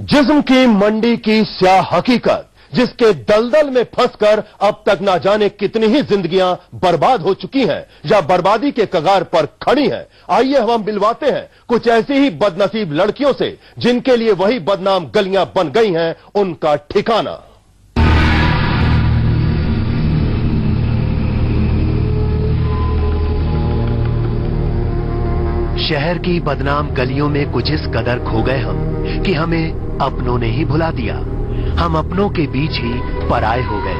जिस्म की मंडी की स्याह हकीकत, जिसके दलदल में फंसकर अब तक ना जाने कितनी ही जिंदगियां बर्बाद हो चुकी हैं या बर्बादी के कगार पर खड़ी हैं। आइए हम मिलवाते हैं कुछ ऐसी ही बदनसीब लड़कियों से जिनके लिए वही बदनाम गलियां बन गई हैं उनका ठिकाना। शहर की बदनाम गलियों में कुछ इस कदर खो गए हम कि हमें अपनों ने ही भुला दिया। हम अपनों के बीच ही पराये हो गए।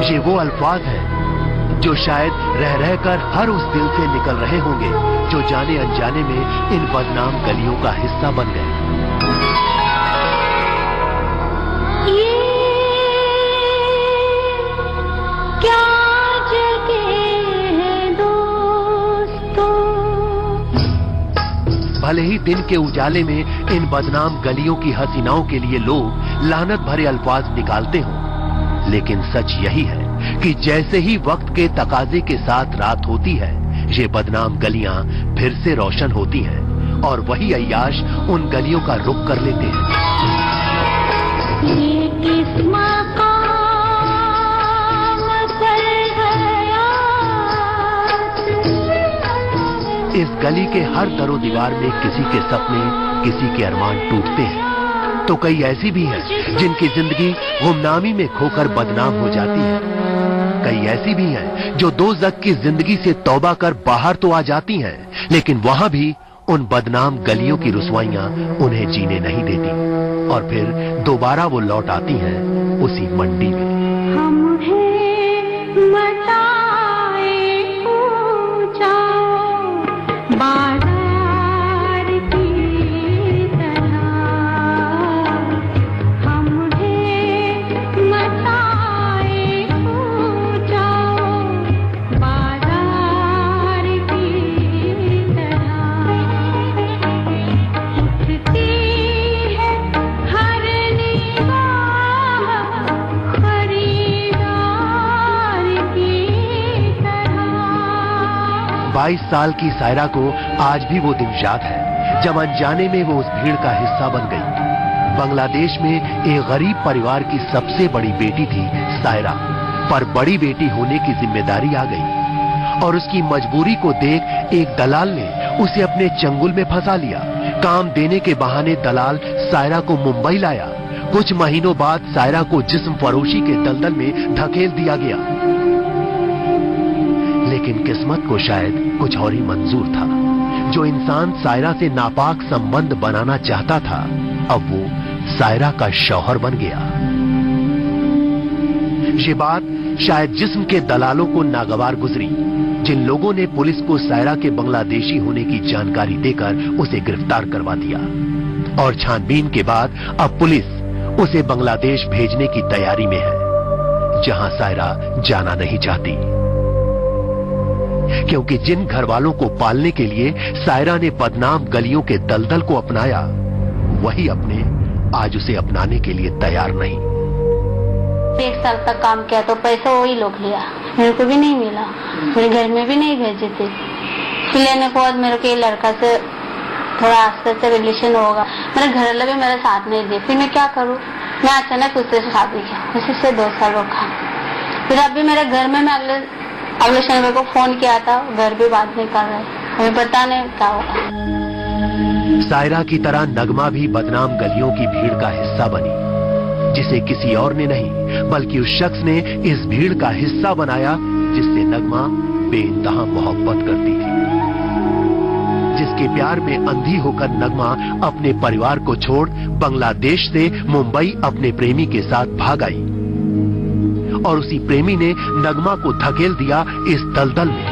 ये वो अल्फाज हैं जो शायद रह रहकर हर उस दिल से निकल रहे होंगे जो जाने अनजाने में इन बदनाम गलियों का हिस्सा बन गए। क्या जगह है दोस्तों। भले ही दिन के उजाले में इन बदनाम गलियों की हसीनाओं के लिए लोग लानत भरे अल्फाज निकालते हों, लेकिन सच यही है कि जैसे ही वक्त के तकाजे के साथ रात होती है, ये बदनाम गलियां फिर से रोशन होती हैं और वही अय्याश उन गलियों का रुख कर लेते हैं। ये किस मकाम पर गया। इस गली के हर दरो दीवार में किसी के सपने, किसी के अरमान टूटते हैं, तो कई ऐसी भी हैं जिनकी जिंदगी गुमनामी में खोकर बदनाम हो जाती है। कई ऐसी भी हैं जो दोज़ख की जिंदगी से तौबा कर बाहर तो आ जाती हैं, लेकिन वहां भी उन बदनाम गलियों की रुसवाइयां उन्हें जीने नहीं देती और फिर दोबारा वो लौट आती हैं उसी मंडी में। हम हैं मटाए ऊंचा बाजार की तरह। हम हैं मटाए ऊंचा बाजार की तरह। उठती है हर निगाह खरीदार की तरह। 22 साल की सायरा को आज भी वो दिन याद है जब अनजाने में वो उस भीड़ का हिस्सा बन गई। बांग्लादेश में एक गरीब परिवार की सबसे बड़ी बेटी थी सायरा, पर बड़ी बेटी होने की जिम्मेदारी आ गई और उसकी मजबूरी को देख एक दलाल ने उसे अपने चंगुल में फंसा लिया। काम देने के बहाने दलाल सायरा को मुंबई लाया। कुछ महीनों बाद सायरा को जिस्म फरोशी के दलदल में धकेल दिया गया, लेकिन किस्मत को शायद कुछ और ही मंजूर था। जो इंसान सायरा से नापाक संबंध बनाना चाहता था, अब वो सायरा का शौहर बन गया। ये बात शायद जिस्म के दलालों को नागवार गुजरी, जिन लोगों ने पुलिस को सायरा के बांग्लादेशी होने की जानकारी देकर उसे गिरफ्तार करवा दिया और छानबीन के बाद अब पुलिस उसे बांग्लादेश भेजने की तैयारी में है, जहां सायरा जाना नहीं चाहती, क्योंकि जिन घर वालों को पालने के लिए सायरा ने बदनाम गलियों के दलदल को अपनाया, वही अपने आज उसे अपनाने के लिए तैयार नहीं। 1 साल तक काम किया तो पैसा वही लोग लिया, मेरे को भी नहीं मिला, मेरे घर में भी नहीं भेजे थे। फिर लेने के बाद मेरे को ये लड़का से थोड़ा आस्ते से रिलेशन होगा, मेरे घर वाले भी मेरे साथ नहीं दिए। फिर मैं क्या करूँ, मैं अचानक उससे शादी किया, उसी से 2 साल रोका। फिर अभी मेरे घर में मैं अगले शनिवार को फोन किया था, घर भी बात नहीं कर रहे, हमें पता नहीं क्या होगा। सायरा की तरह नगमा भी बदनाम गलियों की भीड़ का हिस्सा बनी, जिसे किसी और ने नहीं बल्कि उस शख्स ने इस भीड़ का हिस्सा बनाया जिससे नगमा बेइंतहा मोहब्बत करती थी, जिसके प्यार में अंधी होकर नगमा अपने परिवार को छोड़ बांग्लादेश से मुंबई अपने प्रेमी के साथ भाग आई और उसी प्रेमी ने नगमा को धकेल दिया इस दलदल में।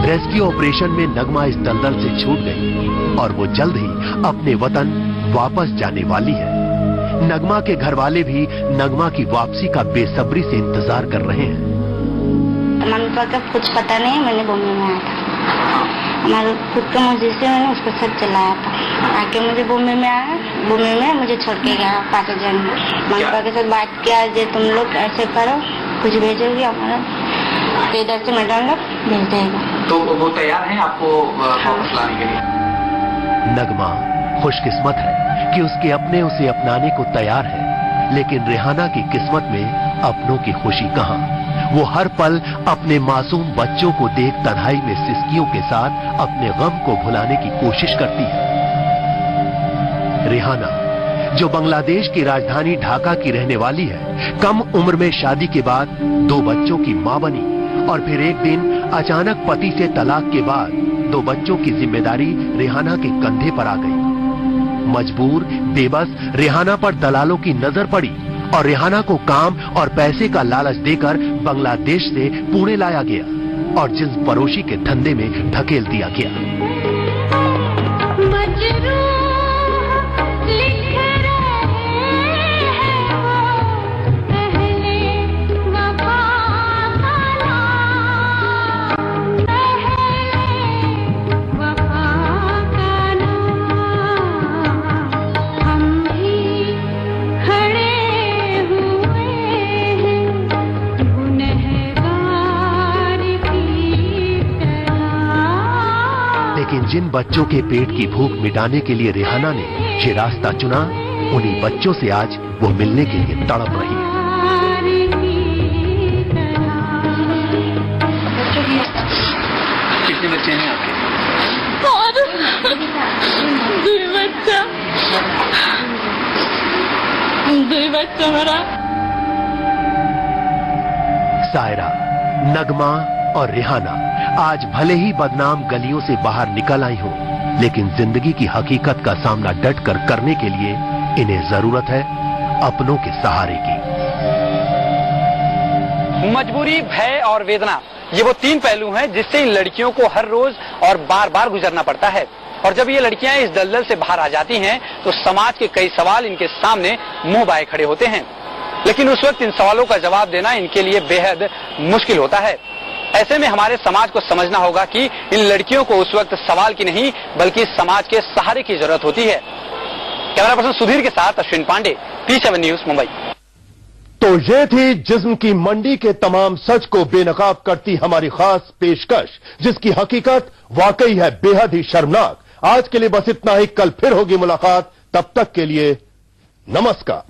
रेस्क्यू ऑपरेशन में नगमा इस दलदल से छूट गई और वो जल्द ही अपने वतन वापस जाने वाली है। नगमा के घर वाले भी नगमा की वापसी का बेसब्री से इंतजार कर रहे हैं। मम्मी पापा का कुछ पता नहीं, मैंने बॉम्बे में आया था। हमारे खुद के मर्जी से मैंने उसको सब चलाया था। आके मुझे बॉम्बे में आया, बॉम्बे में मुझे छोड़ के गया 5,000 में। मम्मी के साथ बात किया, जे तुम लोग ऐसे करो, कुछ भेजोगे हमारा तो इधर से मैडम लोग भेज देगा। तो वो तैयार हैं आपको वापस लाने के लिए? नगमा खुशकिस्मत है कि उसके अपने उसे अपनाने को तैयार है, लेकिन रेहाना की किस्मत में अपनों की खुशी कहां। वो हर पल अपने मासूम बच्चों को देख तन्हाई में सिसकियों के साथ अपने गम को भुलाने की कोशिश करती है। रेहाना, जो बांग्लादेश की राजधानी ढाका की रहने वाली है, कम उम्र में शादी के बाद 2 बच्चों की मां बनी और फिर एक दिन अचानक पति से तलाक के बाद 2 बच्चों की जिम्मेदारी रेहाना के कंधे पर आ गई। मजबूर, बेबस रेहाना पर दलालों की नजर पड़ी और रेहाना को काम और पैसे का लालच देकर बांग्लादेश से पुणे लाया गया और जिन्स फरोशी के धंधे में धकेल दिया गया। लेकिन जिन बच्चों के पेट की भूख मिटाने के लिए रेहाना ने ये रास्ता चुना, उन्हीं बच्चों से आज वो मिलने के लिए तड़प रही है। कितने बच्चे हैं आपके? और 2 बच्चा मेरा। सायरा, नगमा और रेहाना आज भले ही बदनाम गलियों से बाहर निकल आई हो, लेकिन जिंदगी की हकीकत का सामना डट कर करने के लिए इन्हें जरूरत है अपनों के सहारे की। मजबूरी, भय और वेदना, ये वो 3 पहलू हैं जिससे इन लड़कियों को हर रोज और बार बार गुजरना पड़ता है। और जब ये लड़कियां इस दलदल से बाहर आ जाती हैं तो समाज के कई सवाल इनके सामने मुंह बाए खड़े होते हैं, लेकिन उस वक्त इन सवालों का जवाब देना इनके लिए बेहद मुश्किल होता है। ऐसे में हमारे समाज को समझना होगा कि इन लड़कियों को उस वक्त सवाल की नहीं बल्कि समाज के सहारे की जरूरत होती है। कैमरा पर्सन सुधीर के साथ अश्विन पांडे, P7 न्यूज, मुंबई। तो ये थी जिस्म की मंडी के तमाम सच को बेनकाब करती हमारी खास पेशकश, जिसकी हकीकत वाकई है बेहद ही शर्मनाक। आज के लिए बस इतना ही, कल फिर होगी मुलाकात, तब तक के लिए नमस्कार।